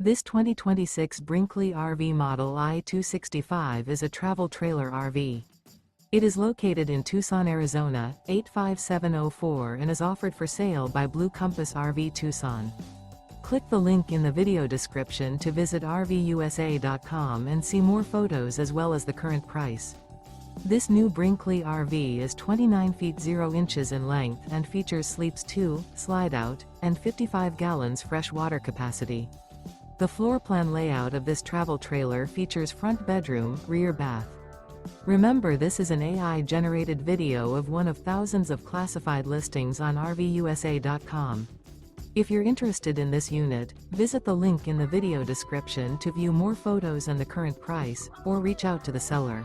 This 2026 Brinkley RV Model I 265 is a travel trailer RV. It is located in Tucson, Arizona, 85704 and is offered for sale by Blue Compass RV Tucson. Click the link in the video description to visit RVUSA.com and see more photos as well as the current price. This new Brinkley RV is 29 feet 0 inches in length and features sleeps 2, Slideout, and 55 gallons fresh water capacity. The floor plan layout of this travel trailer features front bedroom, rear bath. Remember, this is an AI-generated video of one of thousands of classified listings on RVUSA.com. If you're interested in this unit, visit the link in the video description to view more photos and the current price, or reach out to the seller.